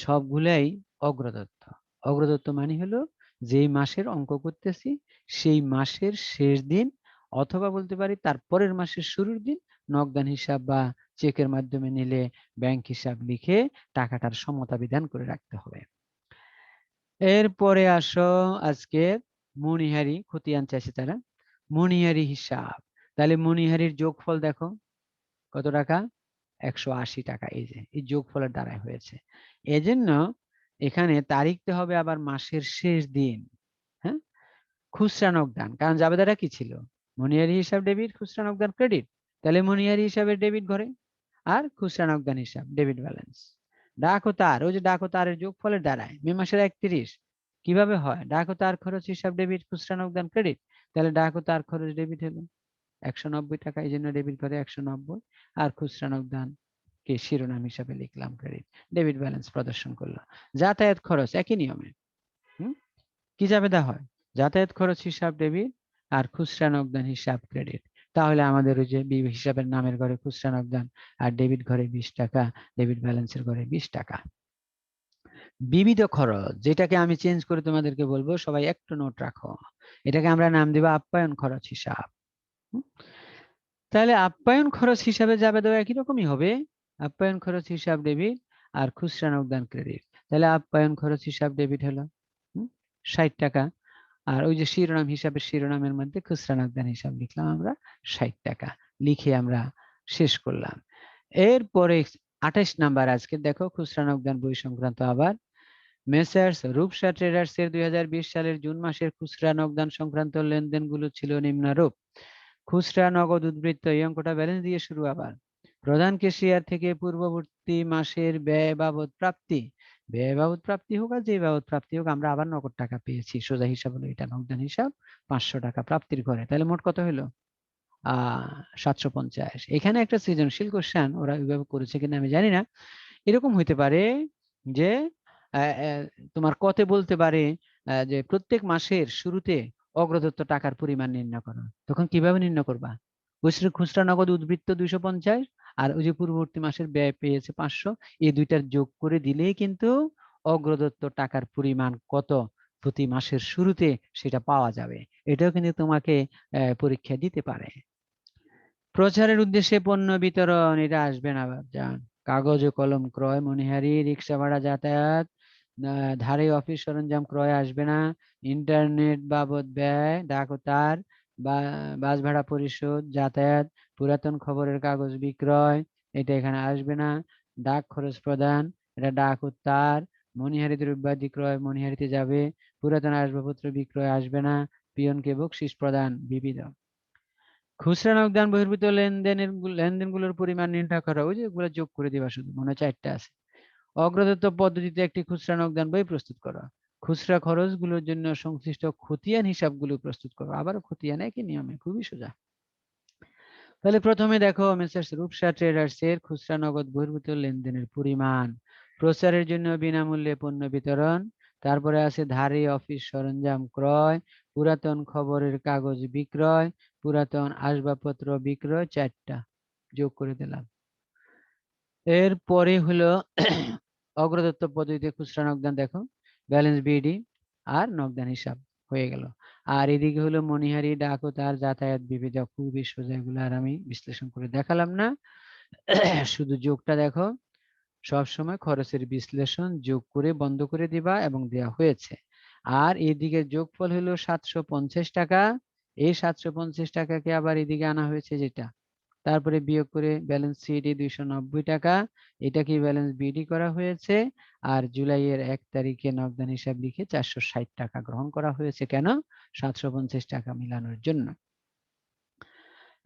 সবগুলাই অগ্রদত্ত। অগ্রদত্ত মানে হলো যেই মাসের অঙ্ক করতেছি সেই মাসের শেষ দিন, অথবা বলতে পারি তার পরের মাসের শুরুর দিন নগদান হিসাব বা চেকের মাধ্যমে নিলে ব্যাংক হিসাব লিখে টাকাটার সমতা বিধান করে রাখতে হবে। এরপরে আসো আজকে মণিহারি খতিয়ান চাইছে তারা, মণিহারি হিসাব। তাহলে মণিহারির যোগফল দেখো কত টাকা? 180 টাকা। এই যে এই যোগফলের দ্বারাই হয়েছে। এজন্য এখানে তারিখতে হবে আবার মাসের শেষ দিন। হ্যাঁ, খুচরা নগদান, কারণ জাবেদাটা কি ছিল? মণিহারি হিসাব ডেবিট, খুচরা নগদান ক্রেডিট। তাহলে মণিহারি হিসাবে ডেবিট ঘরে, আর খুচরা নগদান হিসাব ডেবিট ব্যালেন্স। ডাক ও তার, ওই যে ডাক ও তারের যোগফলের দ্বারায় মে মাসের 31 কিভাবে হয়? ডাক ও তার খরচ হিসাব ডেবিট, খুচরা নগদান ক্রেডিট। তাহলে ডাক ও তার খরচ ডেবিট হলো 190 টাকা, এই জন্য ডেবিট করে 190, আর খুচরা নগদান কে শিরোনাম হিসাবে লিখলাম ক্রেডিট, ডেবিট ব্যালেন্স প্রদর্শন করলো। যাতায়াত খরচ একই নিয়মে কি জাবেদা হয়? যাতায়াত খরচ হিসাব ডেবিট আর খুচরা নগদান হিসাব ক্রেডিট। তাহলে আমাদের ওই যে হিসাবের নামের ঘরে খুচরা নগদান আর ডেবিট ঘরে 20 টাকা, ডেবিট ব্যালেন্সের ঘরে 20 টাকা। বিবিধ খরচ, যেটাকে আমি চেঞ্জ করে তোমাদেরকে বলবো, সবাই একটু নোট রাখো, এটাকে আমরা নাম দিব আপ্যায়ন খরচ হিসাব। তাহলে আপ্যায়ন খরচ হিসাবে যাবে দেওয়া একই রকমই হবে, আপ্যায়ন খরচ হিসাব ডেবিট আর খুচরা নগদান ক্রেডিট। তাহলে আপ্যায়ন খরচ হিসাব ডেবিট হলো 60 টাকা, আর ওই যে শিরোনাম হিসাবে শিরোনামের মধ্যে খুচরা নগদান হিসাব লিখলাম আমরা 60 টাকা, লিখে আমরা শেষ করলাম। এরপরে 28 নাম্বার আজকে দেখো খুচরা নগদান বই সংক্রান্ত আবার মেসার্স রূপসা ট্রেডার্স এর 2020 সালের জুন মাসের খুচরা নগদান সংক্রান্ত লেনদেনগুলো ছিল নিম্নরূপ। খুচরা নগদ উদ্বৃত্ত, এই অঙ্কটা ব্যালেন্স দিয়ে শুরু আবার। প্রধান কেশিয়ার থেকে পূর্ববর্তী মাসের ব্যয় বাবদ প্রাপ্তি, ব্যয় বাবদ প্রাপ্তি হোক আর যে বাবদ প্রাপ্তি হোক, আমরা আবার নগদ টাকা পেয়েছি, সোজা হিসাব হলো এটা নগদান হিসাব 500 টাকা প্রাপ্তির ঘরে। তাহলে মোট কত হলো? 750। এখানে একটা সৃজনশীল কোশ্চেন, ওরা ওইভাবে করেছে কিনা আমি জানি না, এরকম হইতে পারে যে তোমার কতে বলতে পারে যে প্রত্যেক মাসের শুরুতে অগ্রদত্ত টাকার পরিমাণ নির্ণয় করো। তখন কিভাবে নির্ণয় করবা? খুচরা নগদ উদ্বৃত্ত 250 আর ওই যে পূর্ববর্তী মাসের ব্যয় পেয়েছে 500, এই দুইটার যোগ করে দিলেই কিন্তু অগ্রদত্ত টাকার পরিমাণ কত প্রতি মাসের শুরুতে সেটা পাওয়া যাবে। এটাও কিন্তু তোমাকে পরীক্ষা দিতে পারে। প্রচারের উদ্দেশ্যে পণ্য বিতরণ, এটা আসবে না জান। কাগজ ও কলম ক্রয়, মনিহারি, রিক্সা ভাড়া, যাতায়াত, ধারে অফিস সরঞ্জাম ক্রয় আসবে না। ইন্টারনেট বাবদ ব্যয়, ডাক ও তার, বাস ভাড়া পরিশোধ, যাতায়াত, পুরাতন খবরের কাগজ বিক্রয়, এটা এখানে আসবে না। ডাক খরচ প্রদান, এটা ডাক ও তার। মনিহারি দ্রব্যাদি ক্রয়, মনিহারিতে যাবে। পুরাতন আসবাবপত্র বিক্রয় আসবে না। পিয়নকে বকশিস প্রদান বিবিধ। খুচরা নগদান বহির্ভূত লেনদেনগুলোর পরিমাণ নির্ণয় করা, ওই যে এগুলো যোগ করে দিবা, শুধু মনে হয় 4টা আছে। অগ্রদত্ত পদ্ধতিতে একটি খুচরা নগদান বই প্রস্তুত করা। খুচরা খরচগুলোর জন্য সংশ্লিষ্ট খতিয়ান হিসাবগুলো প্রস্তুত করো। আবারও খতিয়ান একই নিয়মে, খুবই সোজা। তাহলে প্রথমে দেখো মেসার্স রূপসা ট্রেডার্স এর খুচরা নগদ বহির্ভূত লেনদেনের পরিমাণ, প্রচারের জন্য বিনামূল্যে পণ্য বিতরণ, তারপরে আছে ধারে অফিস সরঞ্জাম ক্রয়, পুরাতন খবরের কাগজ বিক্রয়, পুরাতন আসবাবপত্র বিক্রয়, 4টা যোগ করে দিলাম। এরপরে হলো অগ্রদত্ত পদ্ধতিতে খুচরা নগদান, দেখো ব্যালেন্স বিডি আর নগদান হিসাব হয়ে গেল। আর এদিকে হলো মনিহারি, ডাক ও তার, যাতায়াত, বিবিধ, খুবই সোজা, এগুলো আর আমি বিশ্লেষণ করে দেখালাম না। শুধু যোগটা দেখো, সব সময় খরচের বিশ্লেষণ যোগ করে বন্ধ করে দিবা এবং দেয়া হয়েছে। আর এদিকে যোগফল হলো 750 টাকা। এই 750 টাকাকে আবার এদিকে আনা হয়েছে যেটা তারপরে বিয়োগ করে ব্যালেন্স সিডি 290 টাকা, এটা কি ব্যালেন্স বিডি করা হয়েছে। আর জুলাইয়ের 1 তারিখে নগদান হিসাব লিখে 460 টাকা গ্রহণ করা হয়েছে। কেন? 750 টাকা মিলানোর জন্য।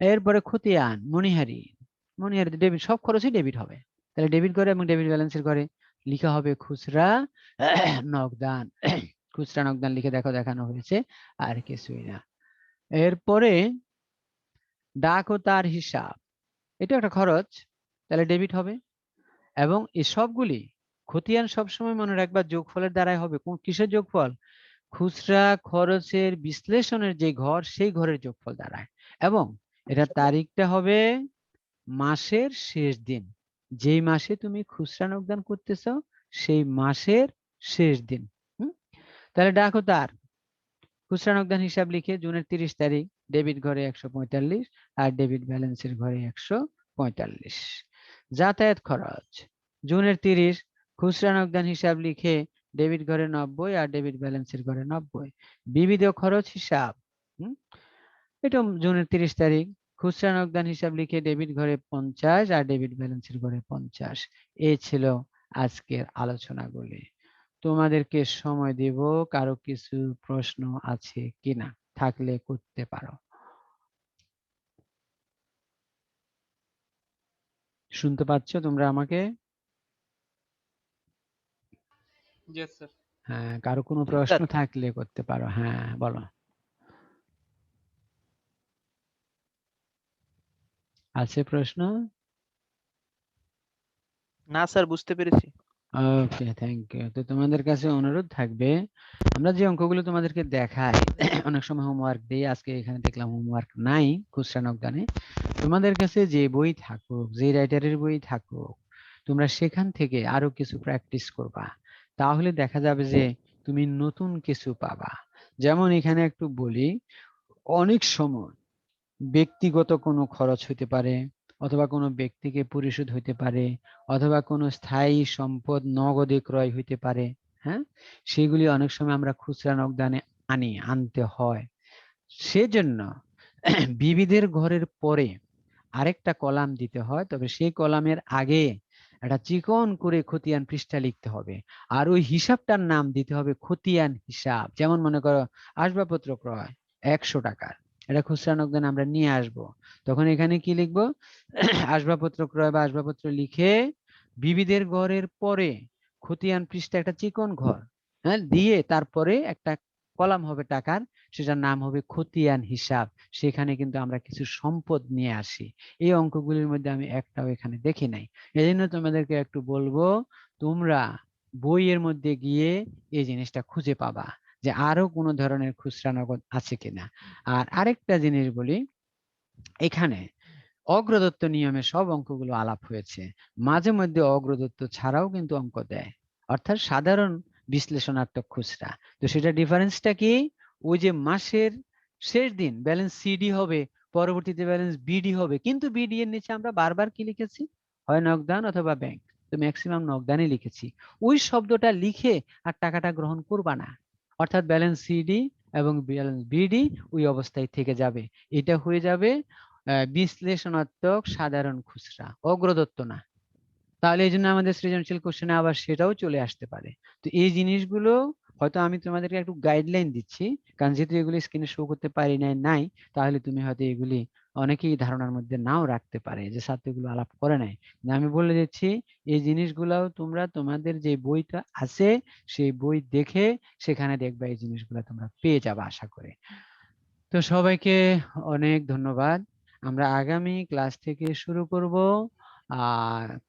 এরপরে খতিয়ান মনিহারি, মনিহারি ডেবিট, সব খরচই ডেবিট হবে। তাহলে ডেবিট করে এবং ডেবিট ব্যালেন্সের ঘরে লিখা হবে খুচরা নগদান। খুচরা নগদান লিখে দেখো দেখানো হয়েছে, আর কিছুই না। এরপরে ডাক ও তার হিসাব, এটা একটা খরচ, তাহলে ডেবিট হবে। এবং এই সবগুলি খতিয়ান সবসময় মনে রাখবা যোগফলের দ্বারাই হবে। কোন কিসের যোগফল? খুচরা খরচের বিশ্লেষণের যে ঘর, সেই ঘরের যোগফল দ্বারায়। এবং এটা তারিখটা হবে মাসের শেষ দিন, যেই মাসে তুমি খুচরা নগদান করতেছ সেই মাসের শেষ দিন। তাহলে ডাক ও তার খুচরা নগদান হিসাব লিখে জুনের 30 তারিখ ডেবিট ঘরে 145 আর ডেবিট ব্যালেন্সের ঘরে 145। যাতায়াত খরচ জুনের 30 খুচরা নগদান হিসাব লিখে ডেবিট ঘরে 90 আর ডেবিট ব্যালেন্সের ঘরে 90। বিবিধ খরচ হিসাব, এটা জুনের 30 তারিখ খুচরা নগদান হিসাব লিখে ডেবিট ঘরে 50 আর ডেবিট ব্যালেন্সের ঘরে 50। এই ছিল আজকের আলোচনাগুলি। তোমাদেরকে সময় দেব, কারো কিছু প্রশ্ন আছে কিনা, থাকলে করতে পারো। শুনতে পাচ্ছ তোমরা আমাকে? Yes, sir. হ্যাঁ, কারো কোনো প্রশ্ন থাকলে করতে পারো। হ্যাঁ বলো, আছে প্রশ্ন? না স্যার, বুঝতে পেরেছি। ওকে, থ্যাংক ইউ। তো তোমাদের কাছে অনুরোধ থাকবে, আমরা যে অঙ্কগুলো তোমাদেরকে দেখাই, অনেক সময় হোমওয়ার্ক দিই, আজকে এখানে দেখলাম হোমওয়ার্ক নাই খুচরা নগদানে। তোমাদের কাছে যে বই থাকুক, যে রাইটারের বই থাকুক, তোমরা সেখান থেকে আরো কিছু প্র্যাকটিস করবা, তাহলে দেখা যাবে যে তুমি নতুন কিছু পাবা। যেমন এখানে একটু বলি, অনেক সময় ব্যক্তিগত কোনো খরচ হইতে পারে, অথবা কোনো ব্যক্তিকে পরিশোধ হইতে পারে, অথবা কোনো স্থায়ী সম্পদ নগদে ক্রয় হইতে পারে। হ্যাঁ, সেগুলি অনেক সময় আমরা খুচরা নগদানে আনতে হয়। সেজন্য বিবিধের ঘরের পরে আরেকটা কলাম দিতে হয়, তবে সেই কলামের আগে একটা চিকন করে খতিয়ান পৃষ্ঠা লিখতে হবে, আর ওই হিসাবটার নাম দিতে হবে খতিয়ান হিসাব। যেমন মনে করো আসবাবপত্র ক্রয় 100 টাকার, এটা খুচরা নগদান আমরা নিয়ে আসব, তখন এখানে কি লিখবো? আসবাবপত্র ক্রয় বা আসবাবপত্র লিখে বিবিধের ঘরের পরে খতিয়ান পৃষ্ঠা একটা চিকন ঘর, হ্যাঁ, দিয়ে তারপরে একটা কলাম হবে টাকার, সেটার নাম হবে খতিয়ান হিসাব। সেখানে কিন্তু আমরা কিছু সম্পদ নিয়ে আসি। এই অঙ্কগুলির মধ্যে আমি একটাও এখানে দেখি নাই। এই জন্য তোমাদেরকে একটু বলবো, তোমরা বইয়ের মধ্যে গিয়ে এই জিনিসটা খুঁজে পাবা যে আরো কোনো ধরনের খুচরা নগদ আছে কিনা। আর আরেকটা জিনিস বলি, এখানে অগ্রদত্ত নিয়মে সব অঙ্কগুলো আলাপ হয়েছে, মাঝে মধ্যে অগ্রদত্ত ছাড়াও কিন্তু অঙ্ক দেয়, অর্থাৎ সাধারণ বিশ্লেষণাত্মক খুচরা। তো সেটা ডিফারেন্সটা কি? ওই যে মাসের শেষ দিন ব্যালেন্স সিডি হবে, পরবর্তীতে ব্যালেন্স বিডি হবে, কিন্তু বিডি এর নিচে আমরা বারবার কি লিখেছি? হয় নগদান অথবা ব্যাংক, তো ম্যাক্সিমাম নগদানই লিখেছি। ওই শব্দটা লিখে আর টাকাটা গ্রহণ করবা না, অর্থাৎ ব্যালেন্স সিডি এবং ব্যালেন্স বিডি ওই অবস্থায় থেকে যাবে। এটা হয়ে যাবে বিশ্লেষণাত্মক সাধারণ খুচরা, অগ্রদত্ত না। তাহলে এই জন্য আমাদের সৃজনশীল কোশ্চেনে আবার সেটাও চলে আসতে পারে। তো এই জিনিসগুলো হয়তো আমি তোমাদেরকে একটু গাইডলাইন দিচ্ছি, কারণ যেহেতু এগুলি স্ক্রিনে শো করতে পারি নাই, তাহলে তুমি হয়তো এগুলি অনেকেই ধারণার মধ্যে নাও রাখতে পারে যে ছাত্রগুলো আলাপ করে নাই। আমি বলে দিচ্ছি, এই জিনিসগুলাও তোমরা তোমাদের যে বইটা আছে সেই বই দেখে সেখানে দেখবা, এই জিনিসগুলো তোমরা পেয়ে যাবে আশা করি। তো সবাইকে অনেক ধন্যবাদ। আমরা আগামী ক্লাস থেকে শুরু করব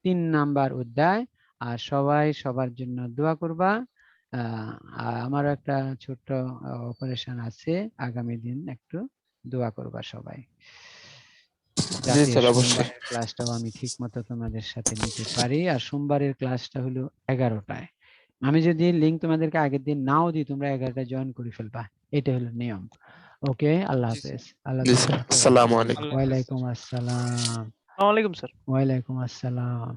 3 নাম্বার অধ্যায়। আর সবাই সবার জন্য দোয়া করবা। আমার একটা ছোট্ট অপারেশন আছে আগামী দিন, একটু দোয়া করবা সবাই, যাতে সোমবারের ক্লাসটাও আমি ঠিক মতো তোমাদের সাথে নিতে পারি। আর সোমবারের ক্লাসটা হলো 11টায়। আমি যদি লিঙ্ক তোমাদেরকে আগের দিন নাও দিই, তোমরা 11টায় জয়েন করে ফেলবা, এটা হলো নিয়ম। ওকে, আল্লাহ হাফেজ। আল্লাহ আসসালামু আলাইকুম। ওয়ালাইকুম আসসালাম। আসসালামু আলাইকুম স্যার। ওয়ালাইকুম আসসালাম।